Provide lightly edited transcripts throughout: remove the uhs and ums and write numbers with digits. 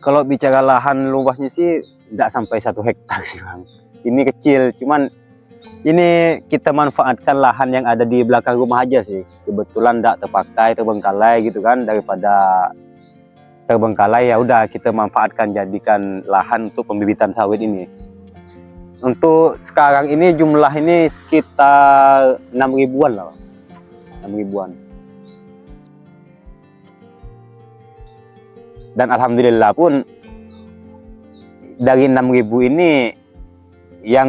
Kalau bicara lahan luasnya sih tidak sampai 1 hektar sih Bang. Ini kecil, cuman ini kita manfaatkan lahan yang ada di belakang rumah aja sih. Kebetulan tidak terpakai, terbengkalai gitu kan. Daripada terbengkalai ya udah kita manfaatkan, jadikan lahan untuk pembibitan sawit ini. Untuk sekarang ini jumlah ini sekitar 6.000-an lah, 6.000-an. Dan alhamdulillah pun dari 6.000 ini yang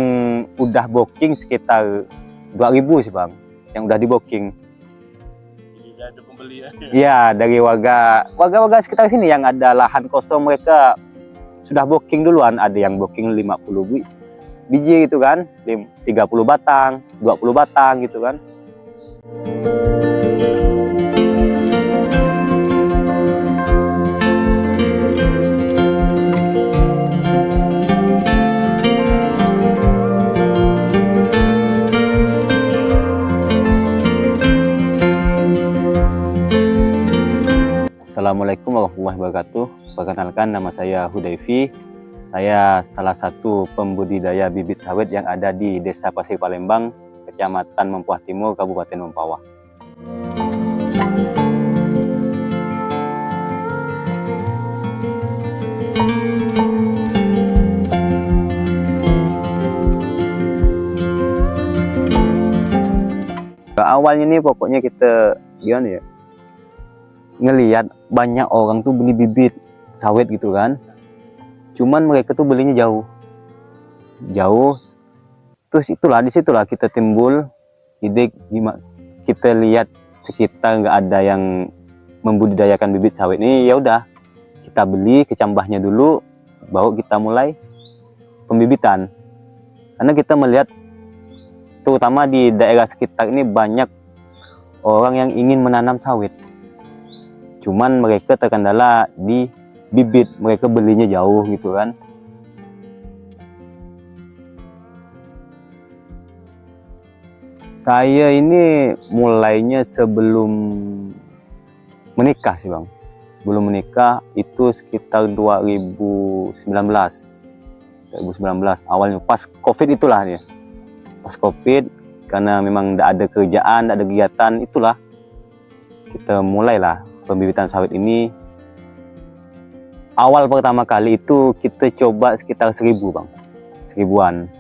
udah booking sekitar 2.000 sih Bang, yang udah di booking. Jadi ada pembeli ya? Iya, dari warga sekitar sini yang ada lahan kosong, mereka sudah booking duluan. Ada yang booking 50 biji gitu kan, 30 batang, 20 batang gitu kan. Assalamualaikum warahmatullahi wabarakatuh. Perkenalkan, nama saya Hudayfi. Saya salah satu pembudidaya bibit sawit yang ada di Desa Pasir Palembang, Kecamatan Mempawah Timur, Kabupaten Mempawah. Awalnya nih pokoknya kita gimana ya, ngelihat banyak orang tuh beli bibit sawit gitu kan, cuman mereka tuh belinya jauh, terus disitulah kita timbul ide, kita lihat sekitar nggak ada yang membudidayakan bibit sawit ini, ya udah kita beli kecambahnya dulu, baru kita mulai pembibitan. Karena kita melihat terutama di daerah sekitar ini banyak orang yang ingin menanam sawit, cuman mereka terkendala di bibit, mereka belinya jauh gitu kan. Saya ini mulainya sebelum menikah sih Bang. Sebelum menikah itu sekitar 2019 awalnya, pas COVID itulah ya. Pas COVID, karena memang tidak ada kerjaan, tidak ada kegiatan, itulah kita mulailah pembibitan sawit ini. Awal pertama kali itu kita coba sekitar 1.000 Bang, 1000-an.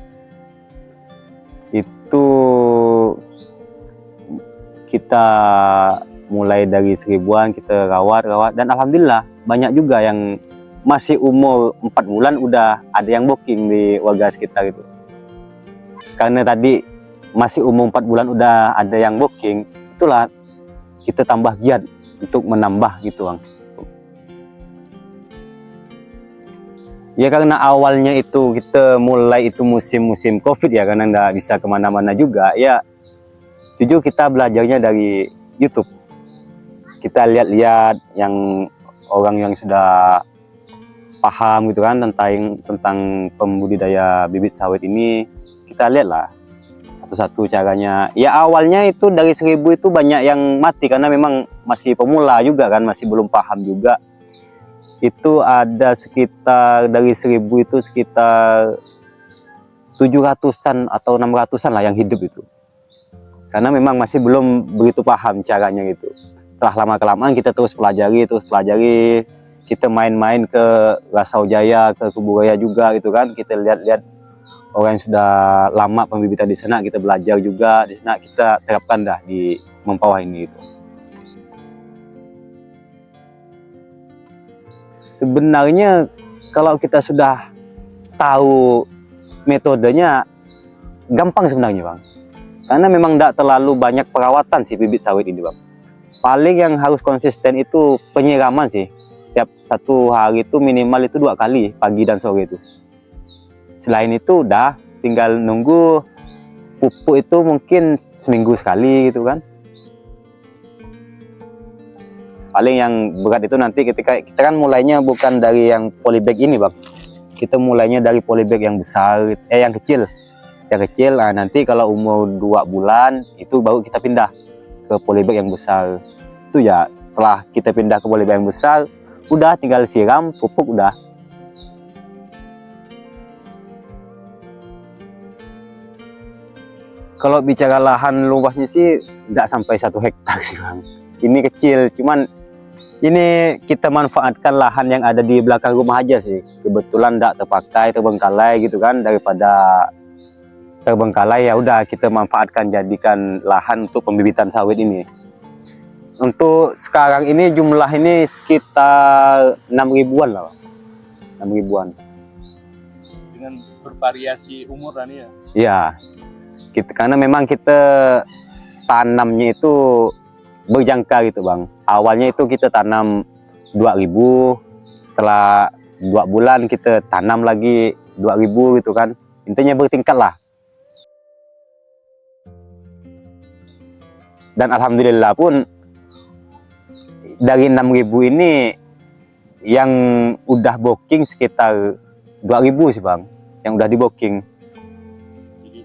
Itu kita mulai dari 1000-an, kita rawat, dan alhamdulillah banyak juga yang masih umur 4 bulan udah ada yang booking di warga sekitar itu. Karena tadi masih umur 4 bulan udah ada yang booking, itulah kita tambah giat untuk menambah gitu Bang. Ya karena awalnya itu kita mulai itu musim-musim COVID ya, karena nggak bisa kemana-mana juga ya, jujur kita belajarnya dari YouTube. Kita lihat-lihat yang orang yang sudah paham gitu kan tentang pembudidaya bibit sawit ini, kita lihatlah satu-satu caranya. Ya awalnya itu dari 1.000 itu banyak yang mati karena memang masih pemula juga kan, masih belum paham juga. Itu ada sekitar dari 1.000 itu sekitar 700-an atau 600-an lah yang hidup itu. Karena memang masih belum begitu paham caranya gitu. Setelah lama-kelamaan kita terus pelajari, kita main-main ke Rasau Jaya, ke Kuburaya juga gitu kan. Kita lihat-lihat orang yang sudah lama pembibitan di sana, kita belajar juga di sana, kita terapkan dah di Mempawah ini gitu. Sebenarnya kalau kita sudah tahu metodenya, gampang sebenarnya Bang. Karena memang tidak terlalu banyak perawatan sih bibit sawit ini Bang. Paling yang harus konsisten itu penyiraman sih. Tiap 1 hari itu minimal itu 2 kali, pagi dan sore itu. Selain itu udah tinggal nunggu pupuk itu mungkin seminggu sekali gitu kan. Paling yang berat itu nanti ketika kita kan mulainya bukan dari yang polybag ini Bang. Kita mulainya dari polybag yang besar, yang kecil. Yang kecil, nah nanti kalau umur 2 bulan itu baru kita pindah ke polybag yang besar. Itu ya setelah kita pindah ke polybag yang besar, udah tinggal siram, pupuk udah. Kalau bicara lahan luasnya sih nggak sampai 1 hektar sih Bang. Ini kecil, cuman ini kita manfaatkan lahan yang ada di belakang rumah aja sih. Kebetulan nggak terpakai, terbengkalai gitu kan. Daripada terbengkalai ya udah kita manfaatkan, jadikan lahan untuk pembibitan sawit ini. Untuk sekarang ini jumlah ini sekitar 6 ribuan lah Bang. 6 ribuan. Dengan bervariasi umur kan ya. Iya. Karena memang kita tanamnya itu berjangka gitu Bang. Awalnya itu kita tanam 2000, setelah 2 bulan kita tanam lagi 2000 gitu kan. Intinya bertingkat lah. Dan alhamdulillah pun dari 6000 ini yang udah booking sekitar 2000 sih Bang, yang udah di booking.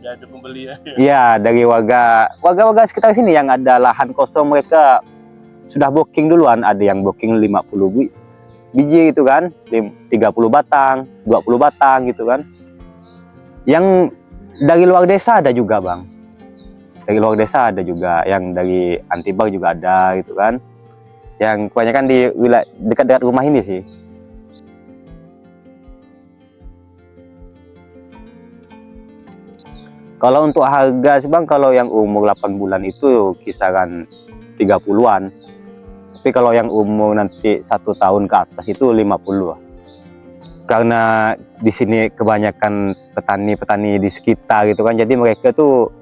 Ada pembeli ya. Iya, dari warga sekitar sini yang ada lahan kosong, mereka sudah booking duluan. Ada yang booking 50 biji gitu kan, 30 batang, 20 batang gitu kan. Yang dari luar desa ada juga Bang. Dari luar desa ada juga, yang dari Antibar juga ada gitu kan. Yang kebanyakan di wilayah dekat-dekat rumah ini sih. Kalau untuk harga sih Bang, kalau yang umur 8 bulan itu kisaran 30-an. Tapi kalau yang umur nanti 1 tahun ke atas itu 50. Karena di sini kebanyakan petani-petani di sekitar gitu kan, jadi mereka tuh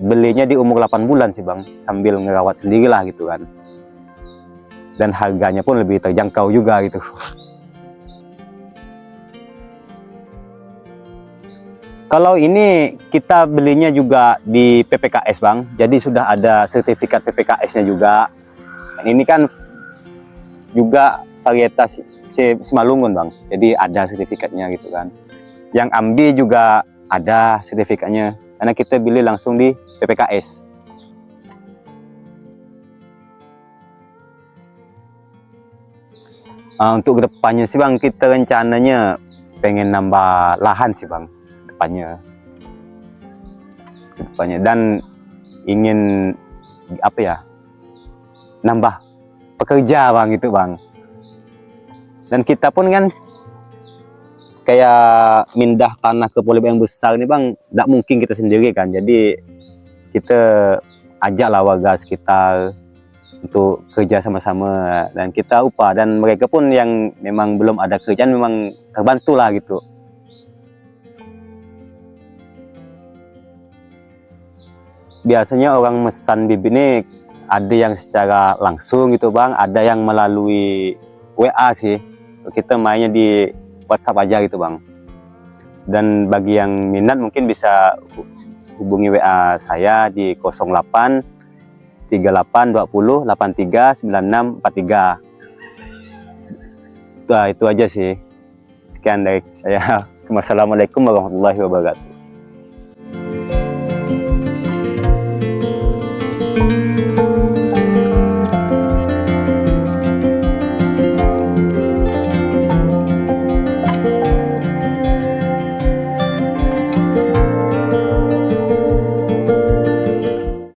belinya di umur 8 bulan sih Bang, sambil ngerawat sendirilah gitu kan. Dan harganya pun lebih terjangkau juga gitu. Kalau ini kita belinya juga di PPKS Bang, jadi sudah ada sertifikat PPKS-nya juga. Dan ini kan juga varietas Simalungun Bang, jadi ada sertifikatnya gitu kan. Yang Ambi juga ada sertifikatnya, karena kita beli langsung di PPKS. Untuk kedepannya sih Bang, kita rencananya pengen nambah lahan sih Bang. Kedepannya dan ingin apa ya, nambah pekerja Bang gitu Bang. Dan kita pun kan kayak mindah tanah ke polybag yang besar ini Bang, tidak mungkin kita sendiri kan, jadi kita ajaklah warga sekitar untuk kerja sama-sama dan kita upah, dan mereka pun yang memang belum ada kerjaan memang terbantu lah gitu. Biasanya orang mesan bibit ini ada yang secara langsung gitu Bang, ada yang melalui WA sih. Kita mainnya di WhatsApp aja gitu Bang. Dan bagi yang minat mungkin bisa hubungi WA saya di 08 38 20 83 96 43. Itu aja sih. Sekian dari saya. Wassalamualaikum warahmatullahi wabarakatuh.